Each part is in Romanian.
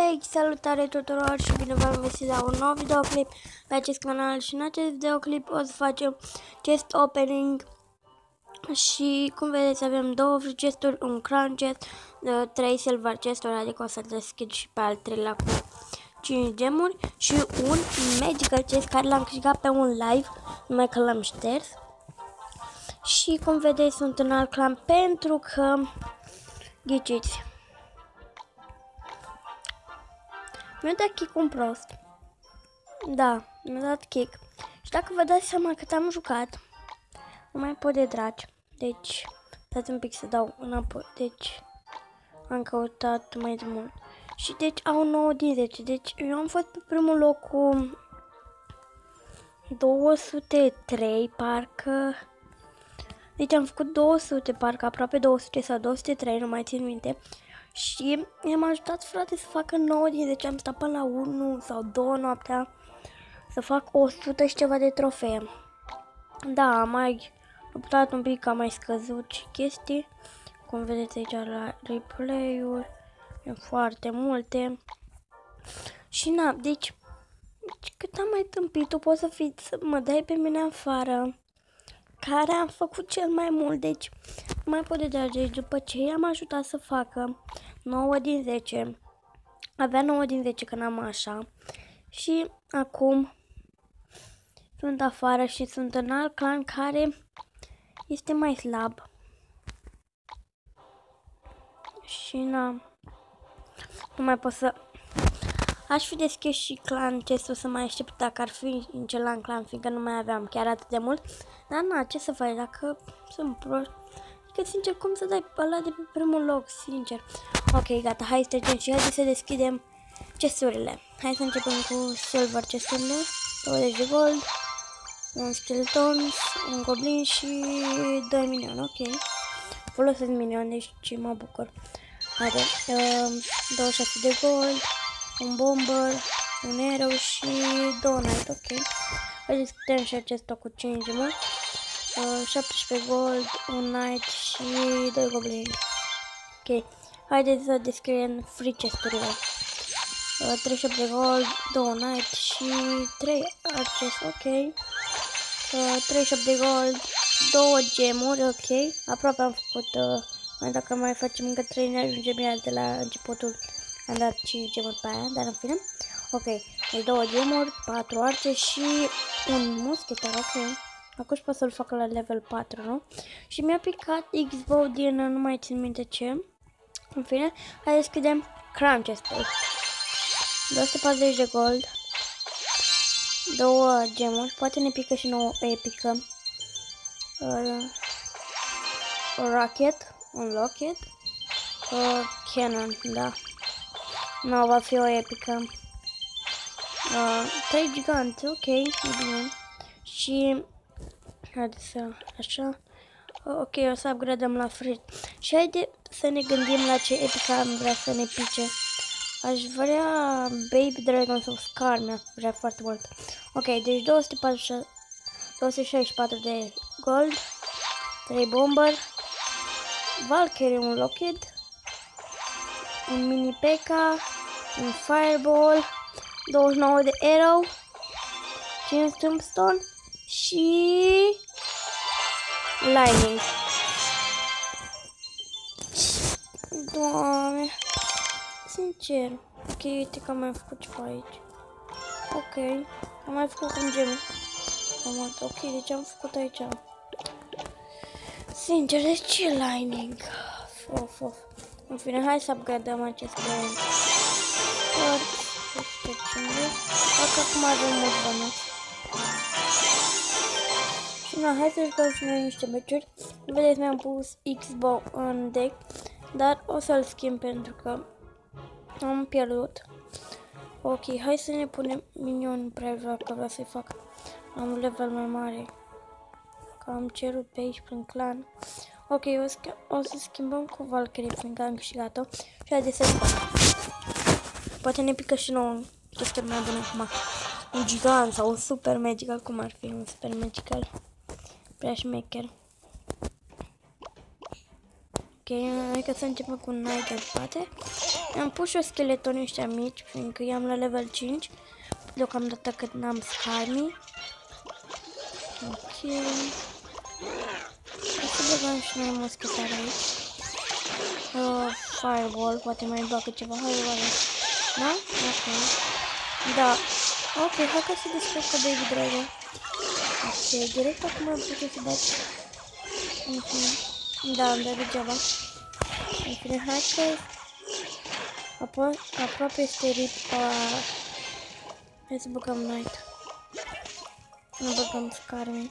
Hey, salutare tuturor și bine v-am găsit la un nou videoclip pe acest canal și în acest videoclip o să facem chest opening și cum vedeți avem două free chesturi, un crown chest, 3 silver chesturi, adică o să deschid și pe al treilea cu 5 gemuri și un magical chest care l-am câștigat pe un live, numai că l-am șters. Și cum vedeți sunt în alt clan pentru că ghiciți. Mi-a dat kick un prost. Da, mi-a dat kick. Și dacă vă dați seama cât am jucat, nu mai pot de dragi. Deci, dați un pic să dau înapoi. Deci, am căutat mai de mult. Și deci au 9 din 10. Deci, eu am fost pe primul loc cu 203, parcă. Deci am făcut 200, parcă aproape 200 sau 203, nu mai țin minte. Și i-am ajutat, frate, să facă 9 din 10, am stat până la 1 sau 2 noaptea să fac 100 și ceva de trofee. Da, am mai luptat un pic, am mai scăzut și chestii, cum vedeți aici la replay-uri, e foarte multe. Și na, deci cât am mai tâmpit, tu poți să mă dai pe mine afară, care am făcut cel mai mult, deci nu mai pot de dragi. Deci după ce i-am ajutat să facă 9 din 10, avea 9 din 10 când am așa, și acum sunt afară și sunt în alt clan care este mai slab. Și na, nu mai pot să... Aș fi deschis și clan chestul să mai aștept dacă ar fi în celălalt clan, fiindcă nu mai aveam chiar atât de mult. Dar na, ce să faci dacă sunt proști? Că sincer, cum să dai pe ăla de pe primul loc, sincer. Ok, gata, hai să trecem și hai să deschidem chesturile. Hai să începem cu silver chesturile. 20 de gold, un skeleton, un goblin și 2 minioni, ok. Folosesc minioni, deci mă bucur. Haide, 26 de gold, un bomber, un arrow și 2 knight, ok. Hai să scriem și acesta cu 5 gemuri. 17 gold, un knight și 2 goblini. Ok, haideți să descriem free chest-urile. 38 de gold, 2 knight și 3 archers, ok. 38 de gold, 2 gemuri, ok. Aproape am făcut, dacă mai facem încă 3 ne ajungem iar de la începutul. Am dat 5 gemuri pe aia, dar în fine. Ok, deci 2 gemuri, 4 archers și un muschetar, ok. Acum și pot să-l fac la level 4, nu? Și mi-a picat X-Bow din nu mai țin minte ce. În fine, hai să deschidem crown chest-ul. 240 de gold, 2 gemuri, poate ne pică și nouă epică. O rocket, un locket, cannon, da. Nu, va fi o epică. 3 giganți, ok, e bine. Și haide să, așa, ok, o să upgradăm la free. Și haide să ne gândim la ce epică am vrea să ne pice. Aș vrea Baby Dragon sau Scar, mi-a vrea foarte mult. Ok, deci 264 de gold, 3 bomber, Valkyrie, un locket, un mini P.E.K.K.A, un fireball, 29 de arrow, 5 tombstone și lightning. Doamne, sincer. Ok, uite că am mai făcut ceva aici. Ok, am mai făcut un gem. Ok, deci am făcut aici. Sincer, de ce lightning? Of. În fine, hai să upgradăm aceste părți. Dacă acum avem mult bani. Și na, hai să jucăm și noi niște meciuri. Vedeți, mi-am pus X-Bow în deck, dar o să-l schimb pentru că am pierdut. Ok, hai să ne punem minion prea, că vreau să-i fac la un level mai mare. Că am cerut pe aici prin clan. Ok, o să schimbăm cu Valkyrie, fiindcă am câștigat-o. Și haideți să jucăm. Poate ne pică și nouă chestii mai bune acum. Un gigant sau un super magical, cum ar fi un super magical. Prea șmecher. Ok, hai că să începem cu un knight în spate. Am pus și o scheletonii ăștia mici, fiindcă i-am la level 5. Deocamdată cât n-am Skarmy. Ok. O să băgăm și noi moschetare aici. Fireball, poate mai bagă ceva. Hai, oare. Da? Ok. Da. Ok, hai că se descurcă Baby Dragon. Ok, direct acum am putut să dați. Da, am dat degeaba. În fine, hai că aproape este rip. Hai să băgăm Night. Nu băgăm Skarmy.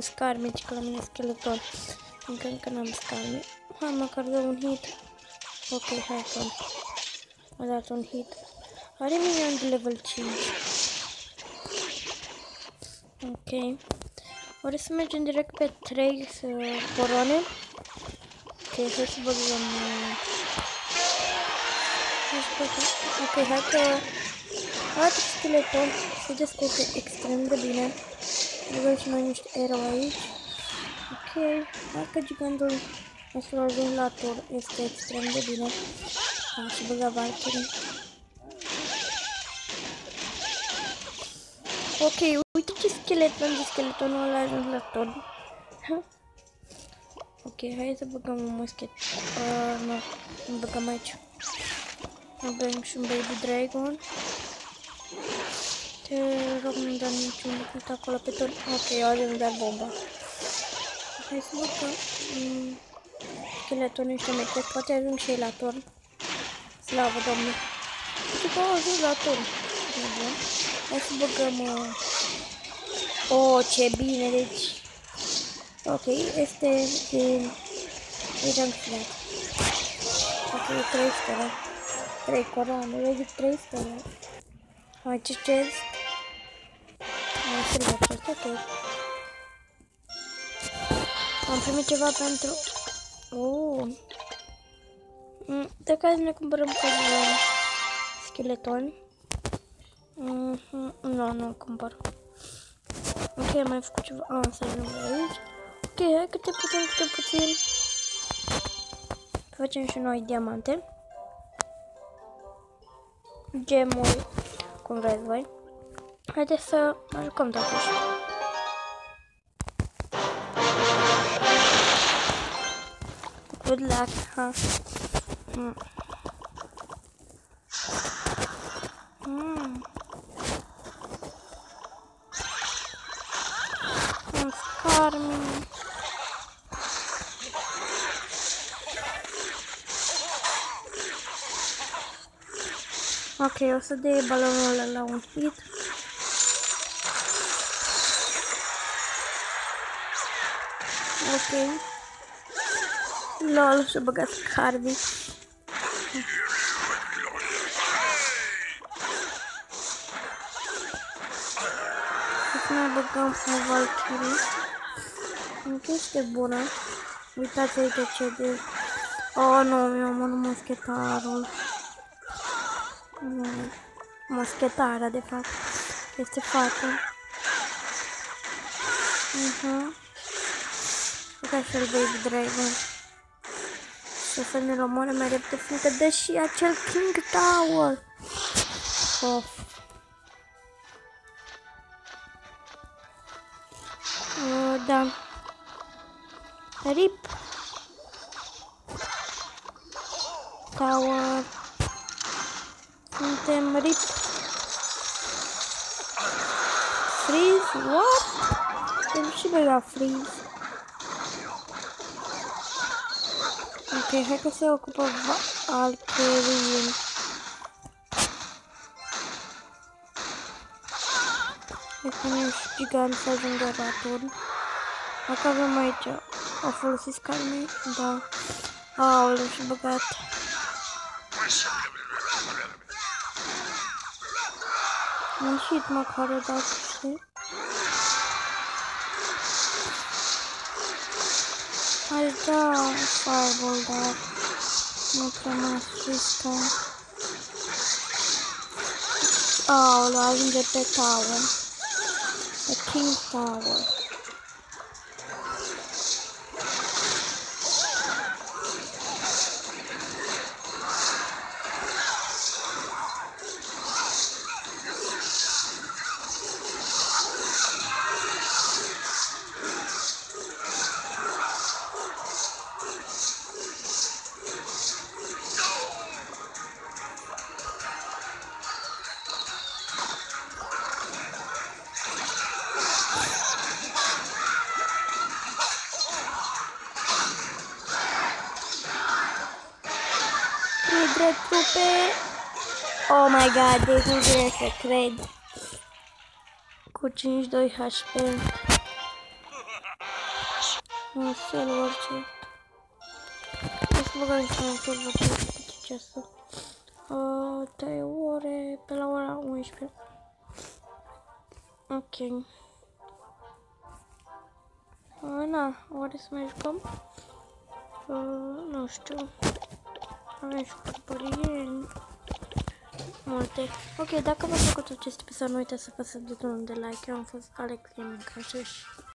Skarmy, ci că la mine skeleton. Încă n-am Skarmy. Hai, măcar dă un hit. Ok, hai că a dat un hit. Are minion de level 5. Ok. Ori să mergem direct pe 3 coroane. Ok, hai să băgăm... Ok, hai că... Arată skeleton se descurcă extrem de bine. Băgăm și noi niște arrow aici. Ok, hai că gigantul nostru ajuns la tur este extrem de bine. Și băga Valkyrie. Ok, uite ce skeletonul ăla a ajuns la tur. Ok, hai să băgăm un muschet. Nu, îl băgăm aici. Avem și un Baby Dragon. Te rog, nu-mi dă niciun lucru acolo pe tot. Ok, ori îmi dat bomba. Hai să băgăm skeletonul ăștia mai cred, poate ajung și ei la turn. Slavă, Domnule. Uite că au ajuns la turn. Hai să băgăm... Oh, ce bine, deci... Ok, este din... Deci am câștigat. Ok, 3 stele. 3 coroane, eu zic 3 stele. Hai, ce chest? Am silver chest, ok. Am primit ceva pentru... Oh. De care ne cumpărăm câțiva scheletoni. Nu, nu cumpăr. Ok, am mai făcut ceva. Să ajung aici. Ok, hai câte puțin. Facem și noi diamante. Gemuri, cum vreți voi. Haideți să jucăm totuși. Good luck, ha. Un Skarmy. Ok, o să dea balonul ăla la un hit. Ok. Lol, și-a băgat Skarmy. Să mai băgăm o Valkyrie. Încă este bună. Uitați aici ce de... Oh, nu, mi-am omorât moschetarul. Nu, moschetara, de fapt. Este fată. Uite și-l Baby Dragon. Și o să ne-l omoare mai repede, fiindcă dă și acel King Tower. Of. Da. RIP. Tower. Suntem RIP. Freeze? What? Tem și băga freeze. Ok, hai că se ocupă Valkyrie. Hai că nu și gigant să ajungă la turn. Dacă avem aici, au folosit Skarmy? Da. Aoleu, și băgat. Un hit măcar o dată, știi? Aș da Fireball, dar nu prea mă friscă. Aoleu, ajunge pe Tower. Pe King Tower. super... Oh my god, deci nu vine să cred. Cu 5-2 HP. Nu știu orice. O să băgăm și un tur, vă ce ceasul. 3 ore, pe la ora 11. Ok. Na, oare să mai jucăm? Nu știu. Avem și părpărieni. Multe. Ok, dacă v-a plăcut acest episod, nu uitați să apăsați butonul de like. Eu am fost Alex Gaming.